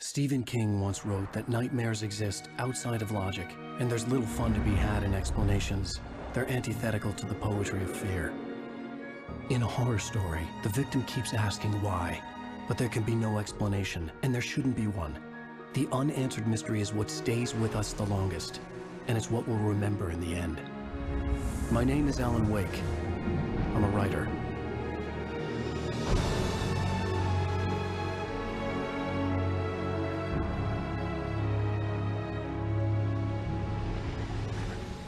Stephen King once wrote that nightmares exist outside of logic, and there's little fun to be had in explanations. They're antithetical to the poetry of fear. In a horror story, the victim keeps asking why, but there can be no explanation, and there shouldn't be one. The unanswered mystery is what stays with us the longest, and it's what we'll remember in the end. My name is Alan Wake. I'm a writer.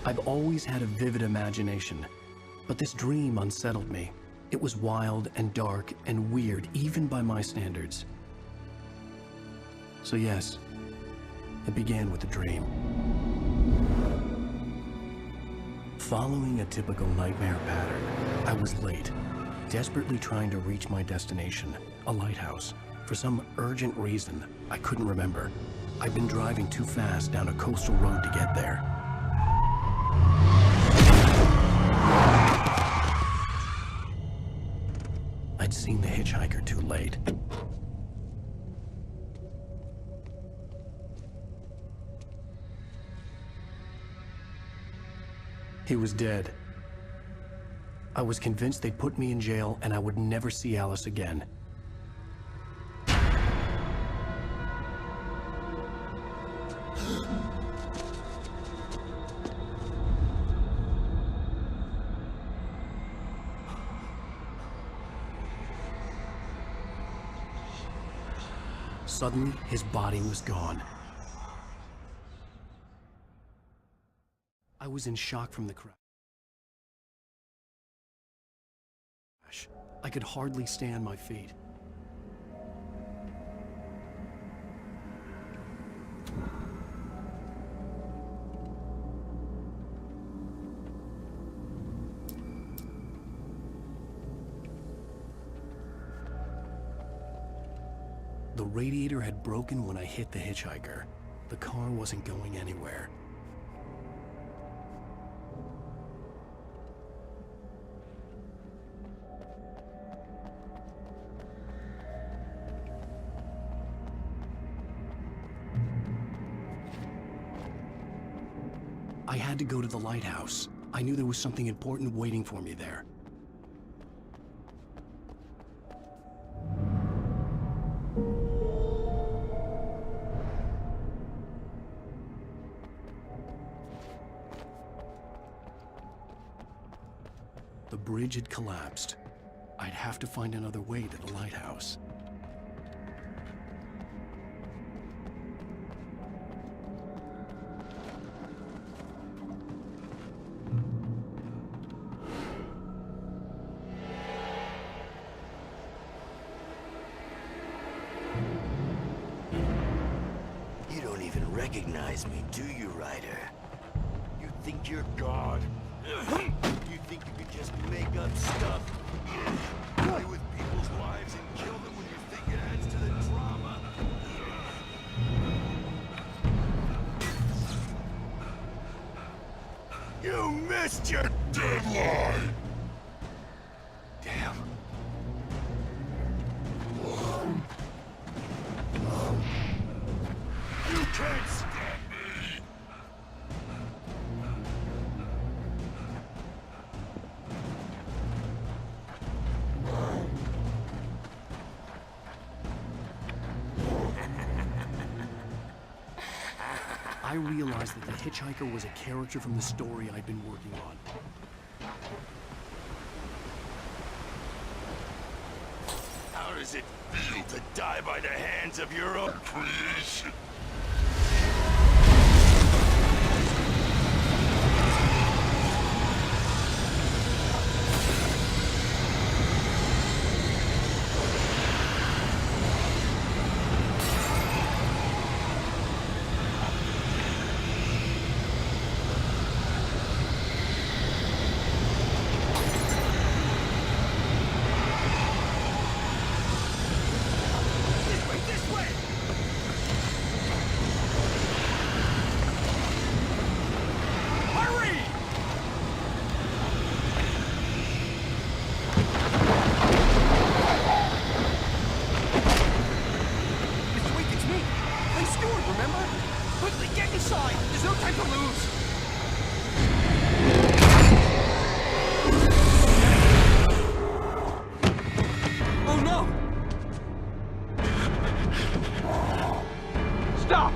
I've always had a vivid imagination, but this dream unsettled me. It was wild and dark and weird, even by my standards. So yes, it began with a dream. Following a typical nightmare pattern, I was late, desperately trying to reach my destination, a lighthouse. For some urgent reason, I couldn't remember. I'd been driving too fast down a coastal road to get there. I'd seen the hitchhiker too late. He was dead. I was convinced they'd put me in jail and I would never see Alice again. Suddenly, his body was gone. I was in shock from the crash. I could hardly stay on my feet. The radiator had broken when I hit the hitchhiker. The car wasn't going anywhere. I had to go to the lighthouse. I knew there was something important waiting for me there. The bridge had collapsed. I'd have to find another way to the lighthouse. You don't even recognize me, do you, Ryder? You think you're God? You think you can just make up stuff? Play with people's lives and kill them when you think it adds to the drama? You missed your deadline! Damn. You can't stop me! I realized that the hitchhiker was a character from the story I'd been working on. How does it feel to die by the hands of your own creation? This way! remember? Quickly, get inside! There's no time to lose! Oh no! Stop!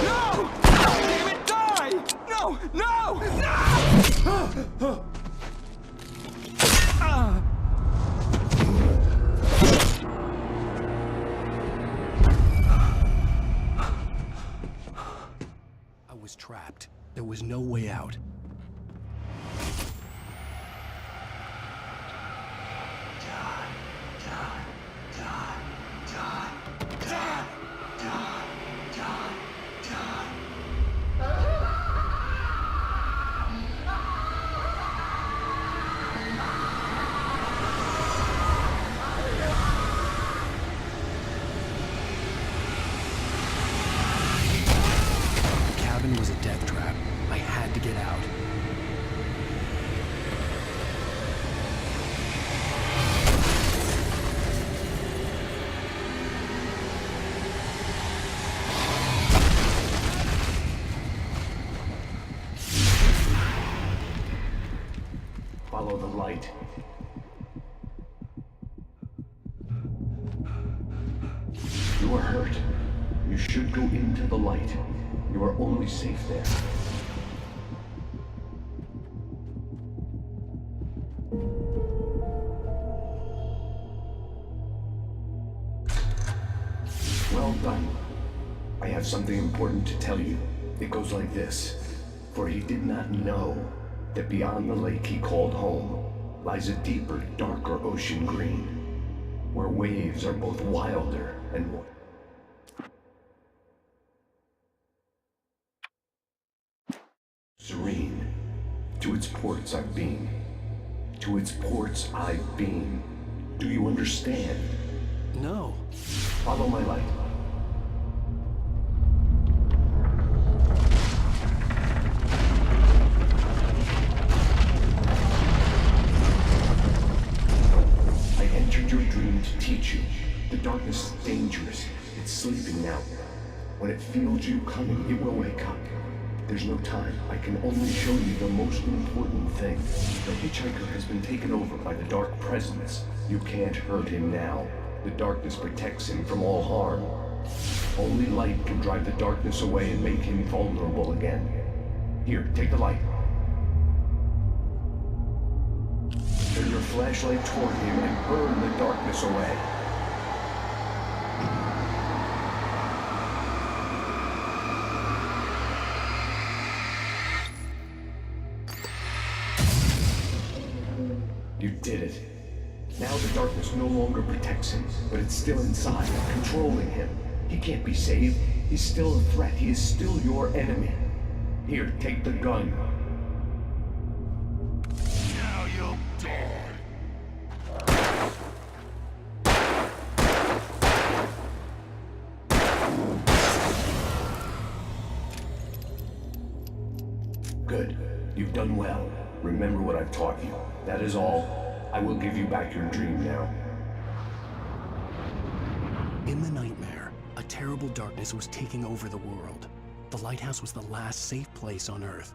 No! Damn it, die! No! No! No! I was trapped. There was no way out. The cabin was a death trap. I had to get out. Follow the light. You are hurt. You should go into the light. You are only safe there. Well done. I have something important to tell you. It goes like this. For he did not know that beyond the lake he called home lies a deeper, darker ocean green, where waves are both wilder and more serene. To its ports I've been. To its ports I've been. Do you understand? No. Follow my light. I entered your dream to teach you. The darkness is dangerous. It's sleeping now. When it feels you coming, it will wake up. There's no time. I can only show you the most important thing. The hitchhiker has been taken over by the dark presence. You can't hurt him now. The darkness protects him from all harm. Only light can drive the darkness away and make him vulnerable again. Here, take the light. Turn your flashlight toward him and burn the darkness away. You did it. Now the darkness no longer protects him, but it's still inside, controlling him. He can't be saved. He's still a threat. He is still your enemy. Here, take the gun. Now you'll die. Good. You've done well. Remember what I've taught you. That is all. I will give you back your dream now. In the nightmare, a terrible darkness was taking over the world. The lighthouse was the last safe place on Earth.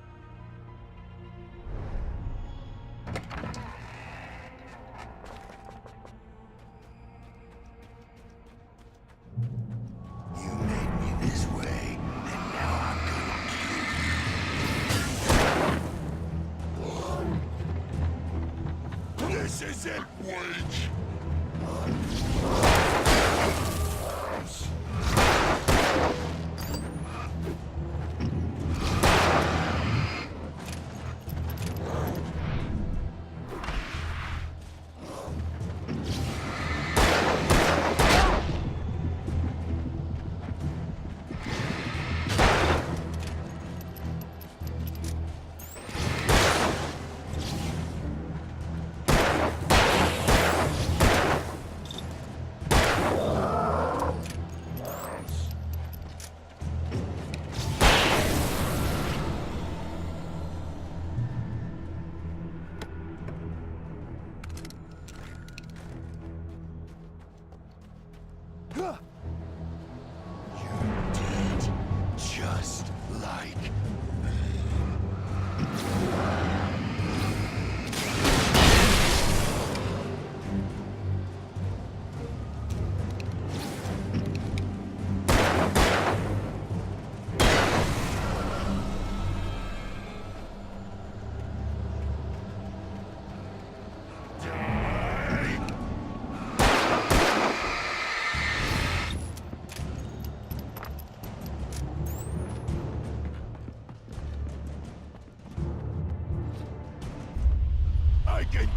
You made me this way, and now I'm gonna kill you. This isn't wage.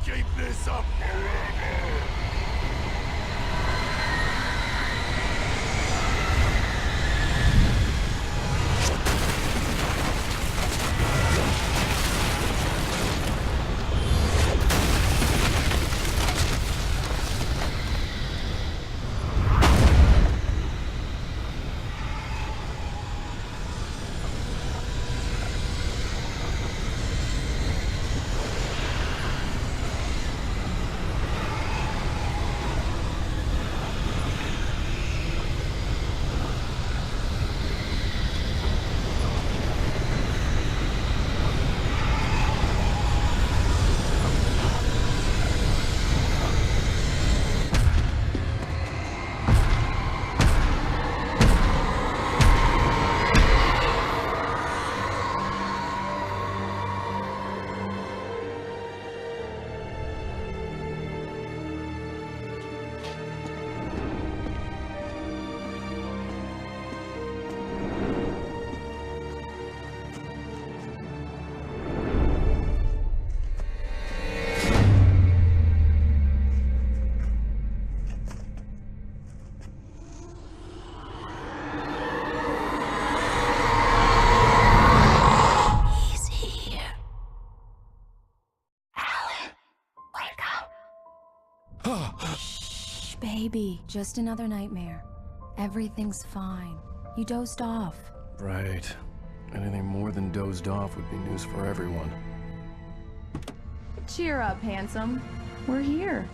keep this up forever! Baby, just another nightmare. Everything's fine. You dozed off. Right. Anything more than dozed off would be news for everyone. Cheer up, handsome. We're here.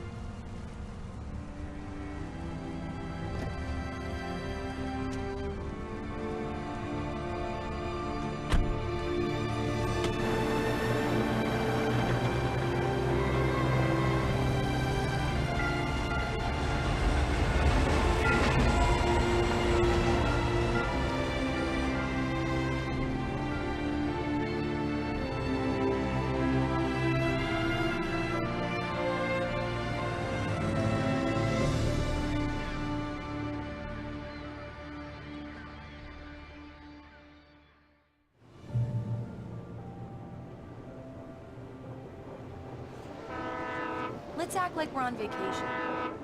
Let's act like we're on vacation.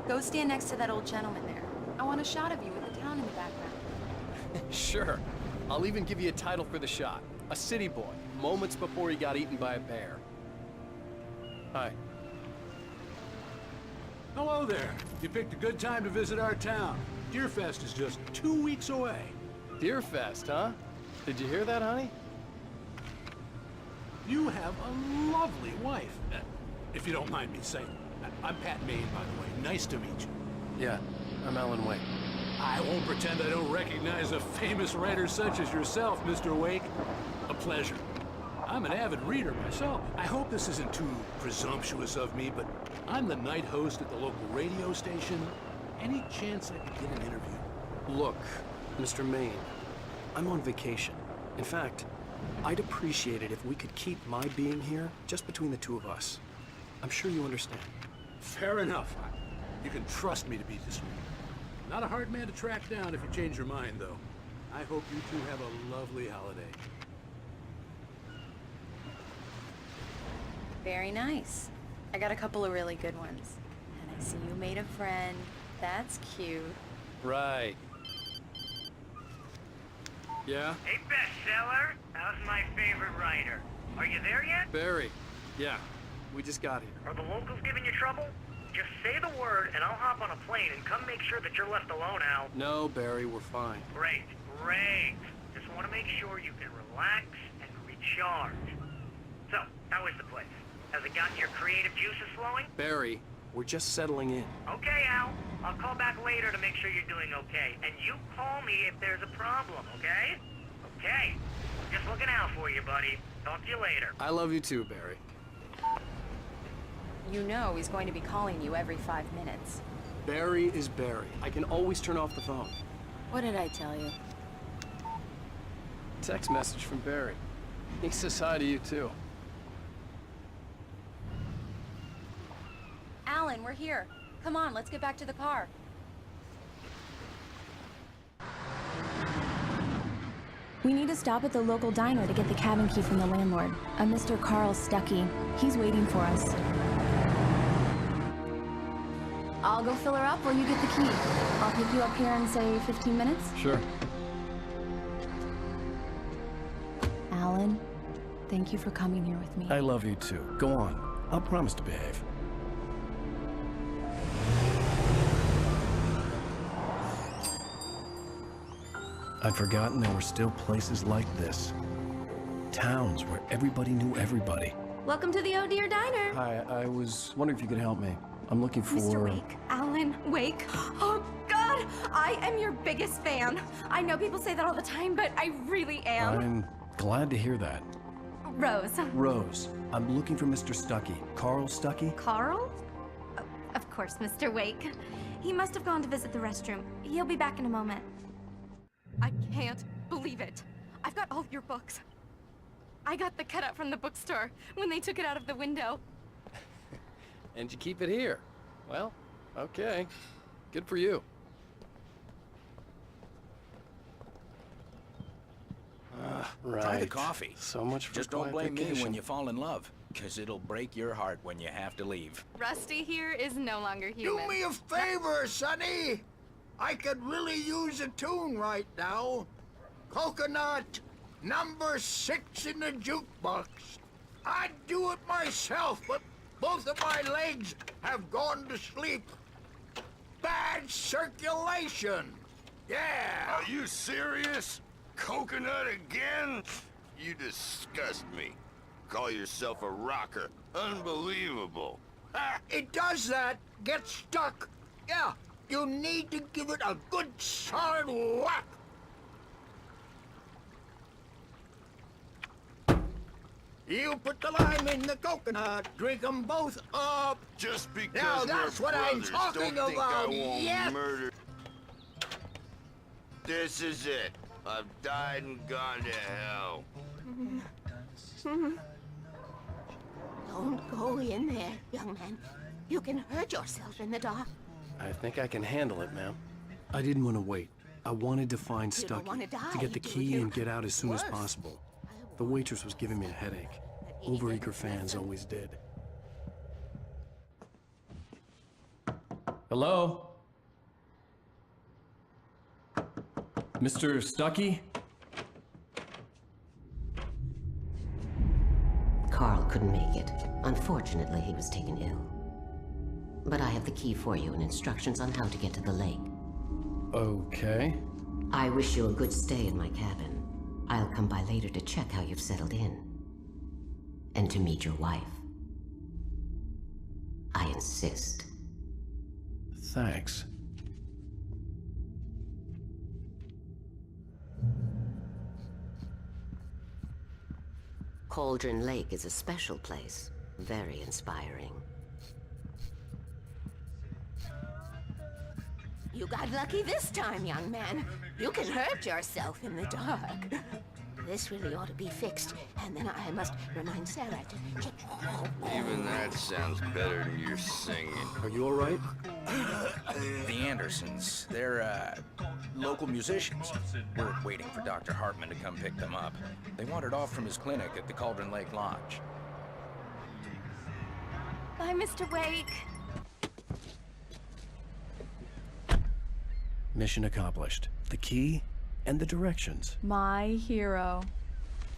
Go stand next to that old gentleman there. I want a shot of you with the town in the background. Sure. I'll even give you a title for the shot. A city boy, moments before he got eaten by a bear. Hi. Hello there. You picked a good time to visit our town. Deerfest is just 2 weeks away. Deerfest, huh? Did you hear that, honey? You have a lovely wife. If you don't mind me saying. I'm Pat Maine, by the way. Nice to meet you. Yeah, I'm Alan Wake. I won't pretend I don't recognize a famous writer such as yourself, Mr. Wake. A pleasure. I'm an avid reader myself. I hope this isn't too presumptuous of me, but I'm the night host at the local radio station. Any chance I could get an interview? Look, Mr. Maine, I'm on vacation. In fact, I'd appreciate it if we could keep my being here just between the two of us. I'm sure you understand. Fair enough. You can trust me to be discreet. Not a hard man to track down if you change your mind, though. I hope you two have a lovely holiday. Very nice. I got a couple of really good ones. And I see you made a friend. That's cute. Right. Yeah? Hey, bestseller. How's my favorite writer? Are you there yet? Barry. Yeah. We just got here. Are the locals giving you trouble? Just say the word and I'll hop on a plane and come make sure that you're left alone, Al. No, Barry, we're fine. Great, great. Just want to make sure you can relax and recharge. So, how is the place? Has it gotten your creative juices flowing? Barry, we're just settling in. Okay, Al. I'll call back later to make sure you're doing okay. And you call me if there's a problem, okay? Okay. Just looking out for you, buddy. Talk to you later. I love you too, Barry. You know he's going to be calling you every 5 minutes. Barry is Barry. I can always turn off the phone. What did I tell you? Text message from Barry. He says hi to you too. Alan, we're here. Come on, let's get back to the car. We need to stop at the local diner to get the cabin key from the landlord. A Mr. Carl Stuckey. He's waiting for us. I'll go fill her up while you get the key. I'll pick you up here in, say, 15 minutes. Sure. Alan, thank you for coming here with me. I love you too. Go on. I'll promise to behave. I'd forgotten there were still places like this. Towns where everybody knew everybody. Welcome to the Oh Dear Diner. Hi, I was wondering if you could help me. I'm looking for... Mr. Wake. Alan Wake. Oh, God! I am your biggest fan. I know people say that all the time, but I really am. I'm glad to hear that. Rose. Rose, I'm looking for Mr. Stuckey. Carl Stuckey? Carl? Oh, of course, Mr. Wake. He must have gone to visit the restroom. He'll be back in a moment. I can't believe it. I've got all your books. I got the cutout from the bookstore when they took it out of the window. And you keep it here. Well, okay. Good for you. Right. Try the coffee. So much for Just don't quiet blame me vacation. when you fall in love, because it'll break your heart when you have to leave. Rusty here is no longer Do human. me a favor, Sonny. I could really use a tune right now. Coconut, number 6 in the jukebox. I'd do it myself, but both of my legs have gone to sleep. Bad circulation. Yeah. Are you serious? Coconut again? You disgust me. Call yourself a rocker. Unbelievable. Ha! It does that. Get stuck. Yeah. You need to give it a good solid whack. You put the lime in the coconut, drink them both up. Just because Now that's we're what I'm brothers, talking don't think I about, won't yes. murder. This is it. I've died and gone to hell. Don't go in there, young man. You can hurt yourself in the dark. I think I can handle it, ma'am. I didn't want to wait. I wanted to find You don't Stuckey, wanna die, to get the do key you? and get out as soon as Worse. possible. The waitress was giving me a headache. Overeager fans always did. Hello? Mr. Stuckey? Carl couldn't make it. Unfortunately, he was taken ill. But I have the key for you and instructions on how to get to the lake. Okay. I wish you a good stay in my cabin. I'll come by later to check how you've settled in. And to meet your wife. I insist. Thanks. Cauldron Lake is a special place. Very inspiring. You got lucky this time, young man. You can hurt yourself in the dark. This really ought to be fixed, and then I must remind Sarah to check. Even that sounds better than your singing. Are you all right? The Andersons, they're, local musicians. We're waiting for Dr. Hartman to come pick them up. They wandered off from his clinic at the Cauldron Lake Lodge. Bye, Mr. Wake. Mission accomplished. The key and the directions. My hero.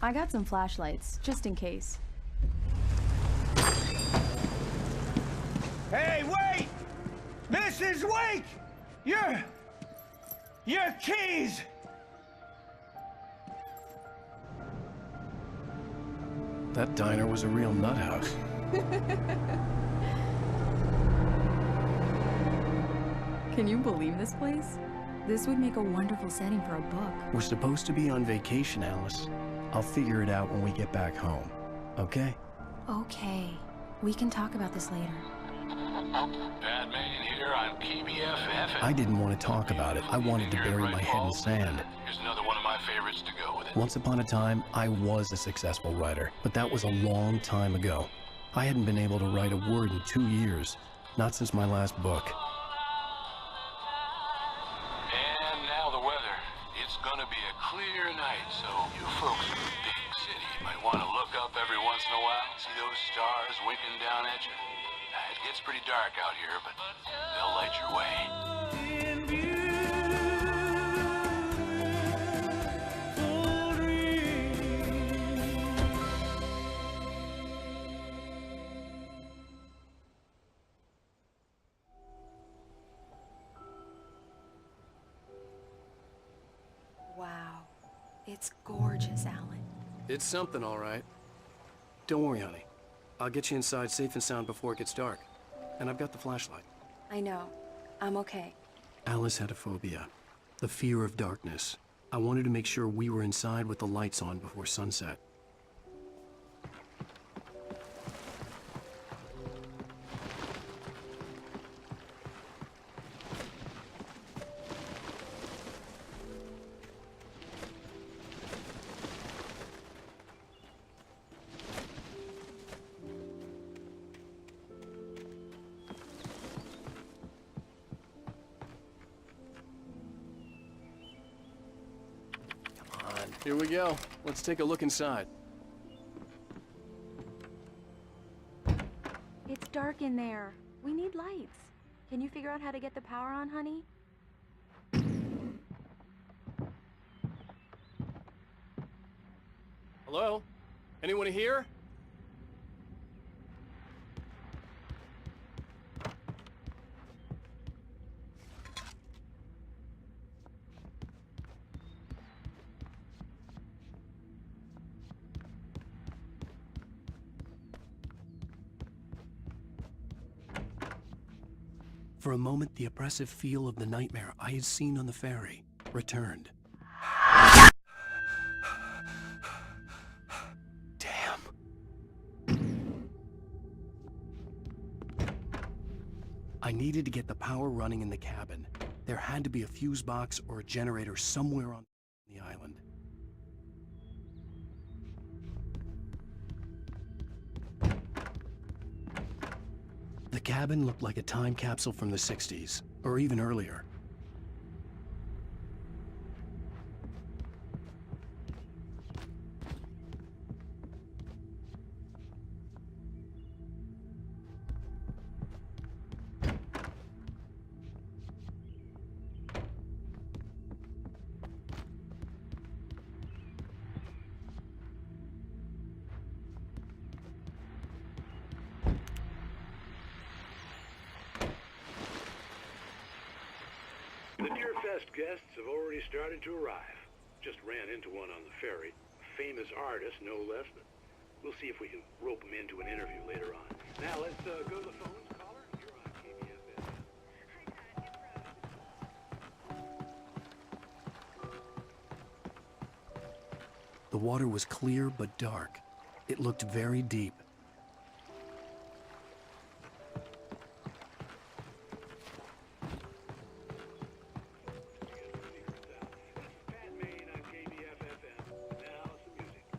I got some flashlights, just in case. Hey, wait! Mrs. Wake! Your keys! That diner was a real nut house. Can you believe this place? This would make a wonderful setting for a book. We're supposed to be on vacation, Alice. I'll figure it out when we get back home. Okay? Okay. We can talk about this later. Batman here on KBFF. I didn't want to talk about it. I wanted to bury my head in sand. Here's another one of my favorites to go with it. Once upon a time, I was a successful writer, but that was a long time ago. I hadn't been able to write a word in 2 years, not since my last book. And now the weather. It's gonna be a clear night, so you folks in the big city might want to look up every once in a while, see those stars winking down at you. It gets pretty dark out here, but They'll light your way. Wow. It's gorgeous, Alan. It's something, all right. Don't worry, honey. I'll get you inside safe and sound before it gets dark. And I've got the flashlight. I know. I'm okay. Alice had a phobia, the fear of darkness. I wanted to make sure we were inside with the lights on before sunset. Here we go. Let's take a look inside. It's dark in there. We need lights. Can you figure out how to get the power on, honey? Hello? Anyone here? For a moment, the oppressive feel of the nightmare I had seen on the ferry returned. Damn. I needed to get the power running in the cabin. There had to be a fuse box or a generator somewhere on the island. The cabin looked like a time capsule from the 60s, or even earlier. The Deerfest guests have already started to arrive. Just ran into one on the ferry. A famous artist, no less, but we'll see if we can rope him into an interview later on. Now let's go to the phones, caller. You're on KBFS. The water was clear but dark. It looked very deep.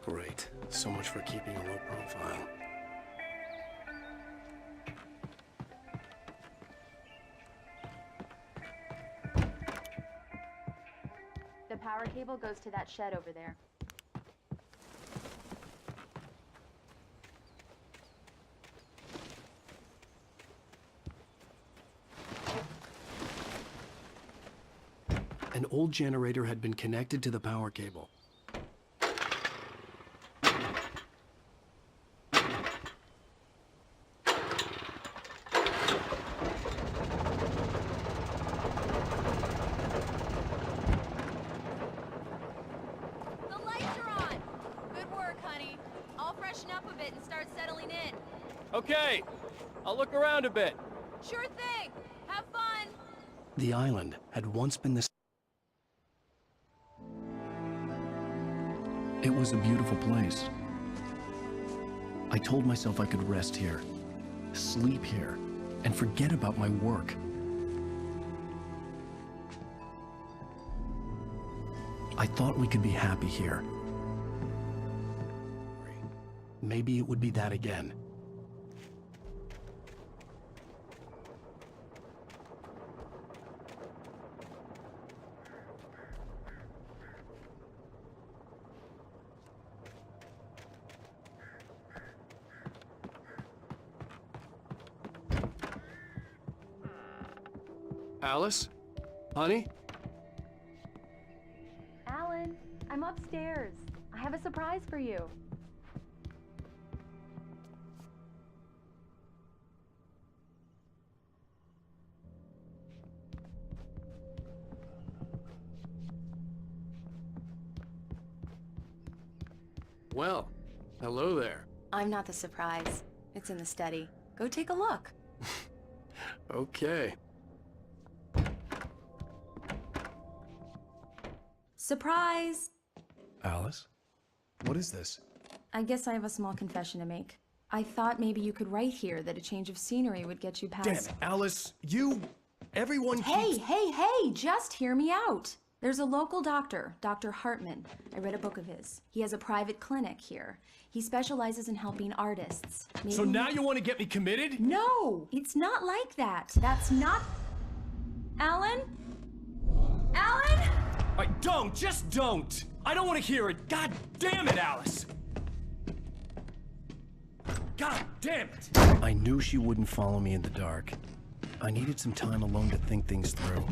Great. So much for keeping a low profile. The power cable goes to that shed over there. An old generator had been connected to the power cable. Okay, I'll look around a bit. Sure thing. Have fun. The island had once been this. It was a beautiful place. I told myself I could rest here, sleep here, and forget about my work. I thought we could be happy here. Maybe it would be that again. Alice? Honey? Alan, I'm upstairs. I have a surprise for you. Well, hello there. I'm not the surprise. It's in the study. Go take a look. Okay. Surprise! Alice? What is this? I guess I have a small confession to make. I thought maybe you could write here that a change of scenery would get you past— Damn it, Alice! Everyone Hey, just hear me out! There's a local doctor, Dr. Hartman. I read a book of his. He has a private clinic here. He specializes in helping artists. So now you want to get me committed? No! It's not like that. That's not— Alan? Alan? Just don't! I don't want to hear it! God damn it, Alice! God damn it! I knew she wouldn't follow me in the dark. I needed some time alone to think things through.